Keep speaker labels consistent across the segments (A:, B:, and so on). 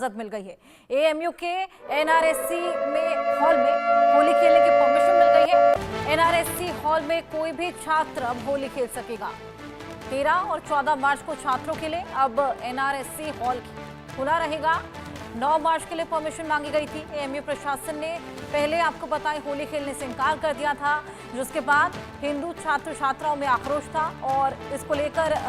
A: इजाजत मिल गई है। एएमयू के एनआरएससी में हॉल में होली खेलने की परमिशन मिल गई है। एनआरएससी हॉल में कोई भी छात्र अब होली खेल सकेगा। 13 और 14 मार्च को छात्रों के लिए अब एनआरएससी हॉल खुला रहेगा। 9 मार्च के लिए परमिशन मांगी गई थी। एएमयू प्रशासन ने पहले आपको बताएं होली खेलने से इनकार कर दिया था, जिसके बाद हिंदू छात्र छात्राओं में आक्रोश था और इसको लेकर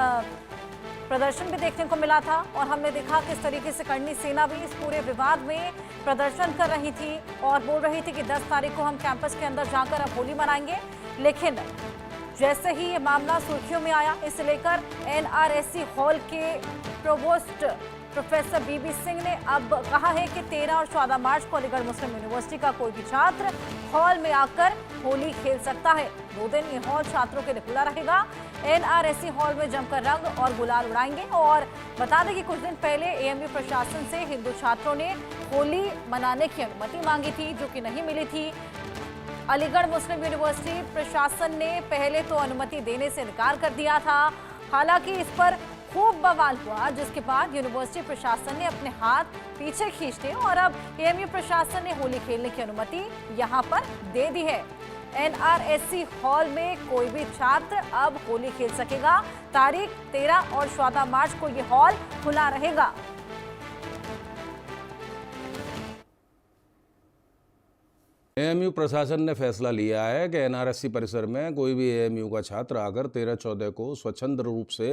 A: प्रदर्शन भी देखने को मिला था। और हमने देखा किस तरीके से करणी सेना भी इस पूरे विवाद में प्रदर्शन कर रही थी और बोल रही थी कि 10 तारीख को हम कैंपस के अंदर जाकर अब होली मनाएंगे। लेकिन जैसे ही ये मामला सुर्खियों में आया, इसे लेकर एनआरएससी हॉल के प्रोवोस्ट प्रोफेसर बीबी सिंह ने अब कहा है कि 13 और 14 मार्च को अलीगढ़ मुस्लिम यूनिवर्सिटी का कोई भी छात्र हॉल में आकर होली खेल सकता है। 2 दिन ये हॉल छात्रों के लिए खुला रहेगा। एनआरएससी हॉल में जमकर रंग और गुलाल उड़ाएंगे। और बता दें कि कुछ दिन पहले एएमयू प्रशासन से हिंदू छात्रों ने होली मनाने की अनुमति मांगी थी, जो कि नहीं मिली थी। अलीगढ़ मुस्लिम यूनिवर्सिटी प्रशासन ने पहले तो अनुमति देने से इनकार कर दिया था। हालांकि इस पर खूब बवाल हुआ, जिसके बाद यूनिवर्सिटी प्रशासन ने अपने हाथ पीछे खींच लिए और अब एएमयू प्रशासन ने होली खेलने की अनुमति यहां पर दे दी है। एनआरएससी हॉल में कोई भी छात्र अब होली खेल सकेगा। तारीख 13 और 14 मार्च को ये हॉल खुला रहेगा।
B: एएमयू प्रशासन ने फैसला लिया है कि एनआरएससी परिसर में कोई भी एएमयू का छात्र आकर 13-14 को स्वच्छंद रूप से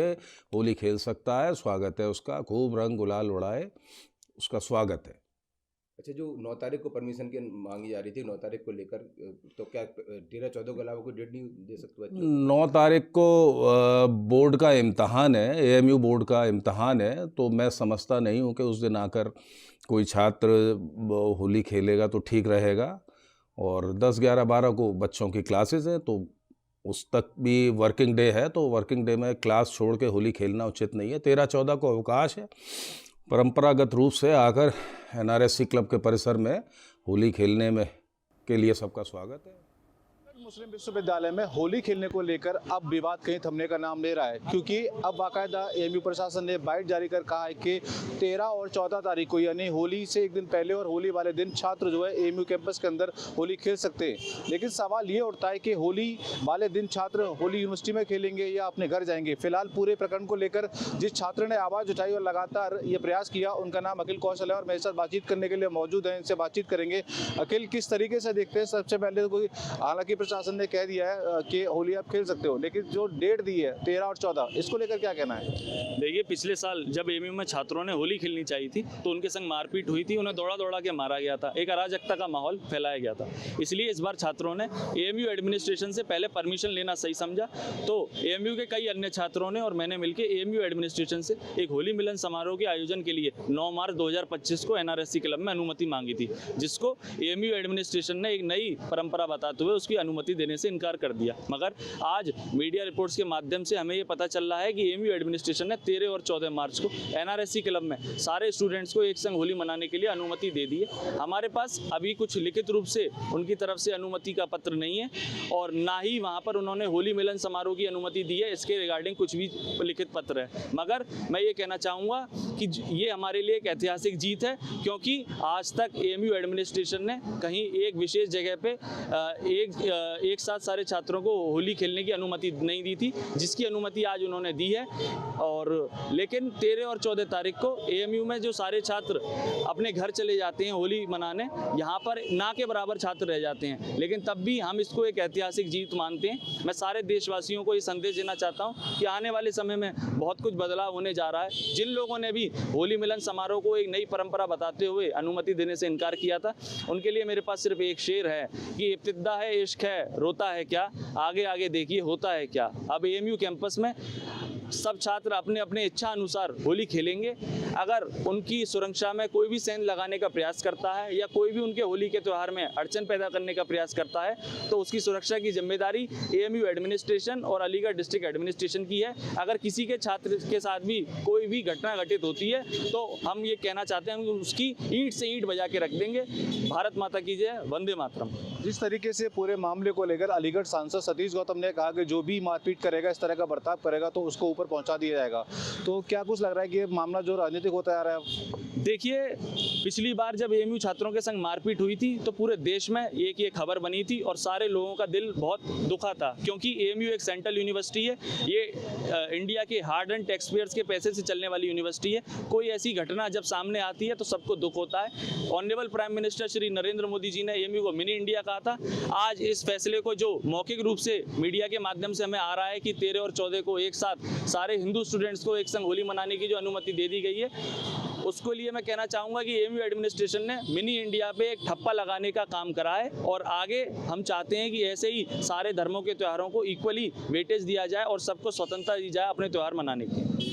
B: होली खेल सकता है। स्वागत है उसका, खूब रंग गुलाल उड़ाए, उसका स्वागत है।
C: अच्छा, जो 9 तारीख को परमिशन की मांगी जा रही थी, 9 तारीख को लेकर, तो क्या 13-14 के अलावा कोई डेट नहीं दे सकते बच्चों?
B: 9 तारीख को बोर्ड का इम्तहान है, एएमयू बोर्ड का इम्तहान है, तो मैं समझता नहीं हूँ कि उस दिन आकर कोई छात्र होली खेलेगा तो ठीक रहेगा। और 10, 11, 12 को बच्चों की क्लासेस हैं, तो उस तक भी वर्किंग डे है, तो वर्किंग डे में क्लास छोड़ के होली खेलना उचित नहीं है। 13-14 को अवकाश है। परंपरागत रूप से आकर एनआरएससी क्लब के परिसर में होली खेलने में के लिए सबका स्वागत है।
D: मुस्लिम विश्वविद्यालय में होली खेलने को लेकर अब विवाद कहीं थमने का नाम ले रहा है, क्योंकि अब बाकायदा एएमयू प्रशासन ने बाइट जारी कर कहा है कि 13 और 14 तारीख को, यानी होली से एक दिन पहले और होली वाले दिन, छात्र जो है एएमयू कैंपस के अंदर होली खेल सकते हैं। लेकिन सवाल ये उठता है कि होली वाले दिन छात्र होली यूनिवर्सिटी में खेलेंगे या अपने घर जाएंगे। फिलहाल पूरे प्रकरण को लेकर जिस छात्र ने आवाज़ उठाई और लगातार ये प्रयास किया, उनका नाम अखिल कौशल है और मेरे साथ बातचीत करने के लिए मौजूद है। इनसे बातचीत करेंगे। अखिल, किस तरीके से देखते हैं? सबसे पहले तो हालांकि प्रशासन ने कह दिया है कि होली आप खेल सकते हो, लेकिन जो डेट दी है 13 और 14, इसको लेकर क्या कहना है?
E: देखिए, पिछले साल जब एएमयू में छात्रों ने होली खेलनी चाहिए थी तो उनके संग मारपीट हुई थी, उन्हें दौड़ा दौड़ा के मारा गया था, एक अराजकता का माहौल फैलाया गया था। इसलिए इस बार छात्रों ने एएमयू एडमिनिस्ट्रेशन से पहले परमिशन लेना सही समझा। तो एएमयू के कई अन्य छात्रों ने और मैंने मिलकर एएमयू एडमिनिस्ट्रेशन से एक होली मिलन समारोह के आयोजन के लिए 9 मार्च 2025 को एनआरएससी क्लब में अनुमति मांगी थी, जिसको एएमयू एडमिनिस्ट्रेशन ने एक नई परंपरा बताते हुए उसकी अनुमति देने से इनकार कर दिया। मगर आज मीडिया रिपोर्ट्स के माध्यम से हमें ये पता चल रहा है कि एएमयू एडमिनिस्ट्रेशन ने 13 और 14 मार्च को एनआरएससी क्लब में सारे स्टूडेंट्स को एक संग होली मनाने के लिए अनुमति दे दी है। हमारे पास अभी कुछ लिखित रूप से उनकी तरफ से अनुमति का पत्र नहीं है और ना ही वहाँ पर उन्होंने होली मिलन समारोह की अनुमति दी है, इसके रिगार्डिंग कुछ भी लिखित पत्र है। मगर मैं ये कहना चाहूँगा कि ये हमारे लिए एक ऐतिहासिक जीत है, क्योंकि आज तक एएमयू एडमिनिस्ट्रेशन ने कहीं एक विशेष जगह पे एक साथ सारे छात्रों को होली खेलने की अनुमति नहीं दी थी, जिसकी अनुमति आज उन्होंने दी है। और लेकिन 13 और 14 तारीख को एएमयू में जो सारे छात्र अपने घर चले जाते हैं होली मनाने, यहाँ पर ना के बराबर छात्र रह जाते हैं, लेकिन तब भी हम इसको एक ऐतिहासिक जीत मानते हैं। मैं सारे देशवासियों को ये संदेश देना चाहता हूँ कि आने वाले समय में बहुत कुछ बदलाव होने जा रहा है। जिन लोगों ने भी होली मिलन समारोह को एक नई परंपरा बताते हुए अनुमति देने से इनकार किया था, उनके लिए मेरे पास सिर्फ एक शेर है कि इब्तिदा है इश्क है, रोता है क्या, आगे आगे देखिए होता है क्या। अब एएमयू कैंपस में सब छात्र अपने अपने इच्छा अनुसार होली खेलेंगे। अगर उनकी सुरक्षा में कोई भी सेंध लगाने का प्रयास करता है या कोई भी उनके होली के त्यौहार में अड़चन पैदा करने का प्रयास करता है, तो उसकी सुरक्षा की जिम्मेदारी एएमयू एडमिनिस्ट्रेशन और अलीगढ़ डिस्ट्रिक्ट एडमिनिस्ट्रेशन की है। अगर किसी के छात्र के साथ भी कोई भी घटना घटित होती है तो हम ये कहना चाहते हैं कि उसकी ईंट से ईंट बजा के रख देंगे। भारत माता की जय, वंदे मातरम।
D: जिस तरीके से पूरे मामले को लेकर अलीगढ़ सांसद सतीश गौतम ने कहा कि जो भी मारपीट करेगा, इस तरह का बर्ताव करेगा, तो उसको ऊपर पहुंचा दिया जाएगा। तो क्या कुछ लग रहा है कि ये मामला जो राजनीतिक होता जा रहा है?
E: देखिए, पिछली बार जब एएमयू छात्रों के संग मारपीट हुई थी तो पूरे देश में एक ये खबर बनी थी और सारे लोगों का दिल बहुत दुखा था, क्योंकि एएमयू एक सेंट्रल यूनिवर्सिटी है। ये इंडिया के हार्ड एंड टैक्स पेयर्स के पैसे से चलने वाली यूनिवर्सिटी है। कोई ऐसी घटना जब सामने आती है तो सबको दुख होता है। Honourable prime minister Shri Narendra Modi ji ने एएमयू को मिनी इंडिया कहा था। आज इस फैसले को जो मौखिक रूप से मीडिया के माध्यम से हमें आ रहा है कि 13 और 14 को एक साथ सारे हिंदू स्टूडेंट्स को एक संग होली मनाने की जो अनुमति दे दी गई है, उसको लिए मैं कहना चाहूँगा कि एएमयू एडमिनिस्ट्रेशन ने मिनी इंडिया पे एक ठप्पा लगाने का काम करा है और आगे हम चाहते हैं कि ऐसे ही सारे धर्मों के त्योहारों को इक्वली वेटेज दिया जाए और सबको स्वतंत्रता दी जाए अपने त्यौहार मनाने की।